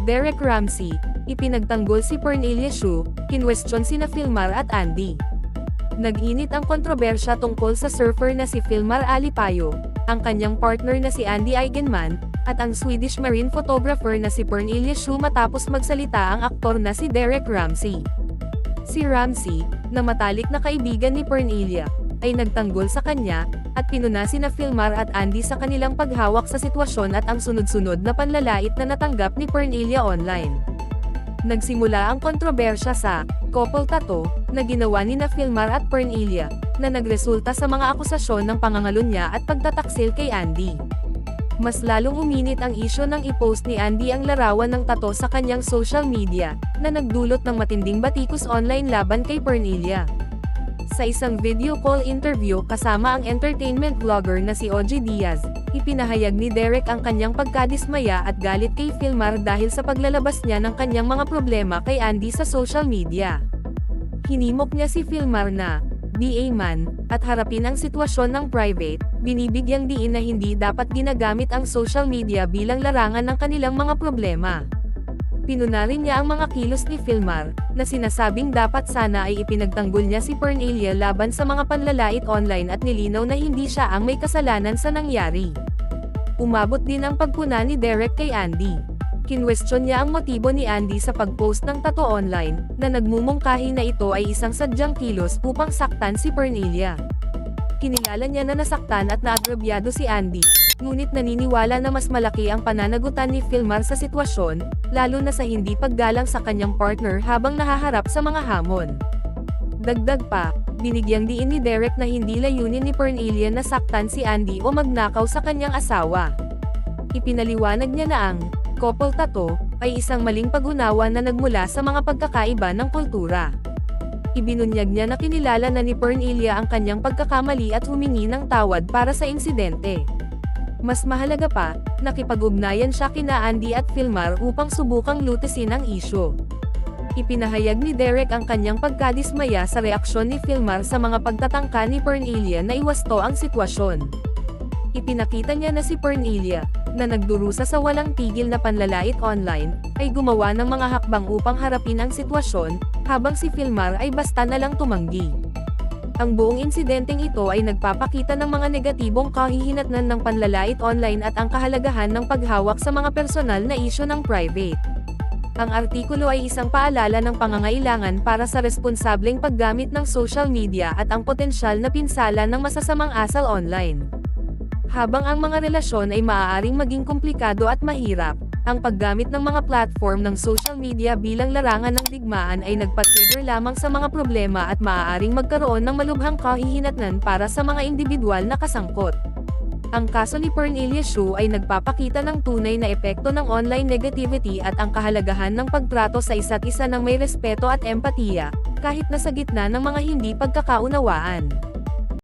Derek Ramsey, ipinagtanggol si Pernilla Sue, kinwestiyon sina Filmar at Andy. Nag-init ang kontrobersya tungkol sa surfer na si Filmar Alipayo, ang kanyang partner na si Andy Eigenman, at ang Swedish marine photographer na si Pernilla Sue matapos magsalita ang aktor na si Derek Ramsey. Si Ramsey, na matalik na kaibigan ni Pernilla, ay nagtanggol sa kanya, at pinuna sina Filmar at Andy sa kanilang paghawak sa sitwasyon at ang sunod-sunod na panlalait na natanggap ni Pernilla online. Nagsimula ang kontrobersya sa couple tattoo na ginawa ni na Filmar at Pernilla, na nagresulta sa mga akusasyon ng pangangalunya at pagtataksil kay Andy. Mas lalong uminit ang isyu nang i-post ni Andy ang larawan ng tattoo sa kanyang social media, na nagdulot ng matinding batikos online laban kay Pernilla. Sa isang video call interview kasama ang entertainment vlogger na si OG Diaz, ipinahayag ni Derek ang kanyang pagkadismaya at galit kay Filmar dahil sa paglalabas niya ng kanyang mga problema kay Andy sa social media. Hinimok niya si Filmar na "BA man" at harapin ang sitwasyon ng private, binibigyang diin na hindi dapat ginagamit ang social media bilang larangan ng kanilang mga problema. Pinuna rin niya ang mga kilos ni Filmar, na sinasabing dapat sana ay ipinagtanggol niya si Pernilla laban sa mga panlalait online at nilinaw na hindi siya ang may kasalanan sa nangyari. Umabot din ang pagpuna ni Derek kay Andy. Kinwestiyon niya ang motibo ni Andy sa pag-post ng tattoo online, na nagmumungkahi na ito ay isang sadyang kilos upang saktan si Pernilla. Kinilala niya na nasaktan at naagrabyado si Andy, ngunit naniniwala na mas malaki ang pananagutan ni Filmar sa sitwasyon, lalo na sa hindi paggalang sa kanyang partner habang nahaharap sa mga hamon. Dagdag pa, binigyang diin ni Derek na hindi layunin ni Pernilla na saktan si Andy o magnakaw sa kanyang asawa. Ipinaliwanag niya na ang couple tattoo ay isang maling pag-unawa na nagmula sa mga pagkakaiba ng kultura. Ibinunyag niya na kinilala na ni Pernilla ang kanyang pagkakamali at humingi ng tawad para sa insidente. Mas mahalaga pa, nakipag-ugnayan siya kina Andy at Filmar upang subukang lutisin ang isyu. Ipinahayag ni Derek ang kanyang pagkadismaya sa reaksyon ni Filmar sa mga pagtatangka ni Pernilla na iwasto ang sitwasyon. Ipinakita niya na si Pernilla, na nagdurusa sa walang tigil na panlalait online, ay gumawa ng mga hakbang upang harapin ang sitwasyon, habang si Filmar ay basta na lang tumanggi. Ang buong insidenteng ito ay nagpapakita ng mga negatibong kahihinatnan ng panlalait online at ang kahalagahan ng paghawak sa mga personal na isyu ng private. Ang artikulo ay isang paalala ng pangangailangan para sa responsableng paggamit ng social media at ang potensyal na pinsala ng masasamang asal online. Habang ang mga relasyon ay maaaring maging komplikado at mahirap, ang paggamit ng mga platform ng social media bilang larangan ng digmaan ay nagpa-trigger lamang sa mga problema at maaaring magkaroon ng malubhang kahihinatnan para sa mga individual na kasangkot. Ang kaso ni Pernilla Sue ay nagpapakita ng tunay na epekto ng online negativity at ang kahalagahan ng pagtrato sa isa't isa ng may respeto at empatiya, kahit na sa gitna ng mga hindi pagkakaunawaan.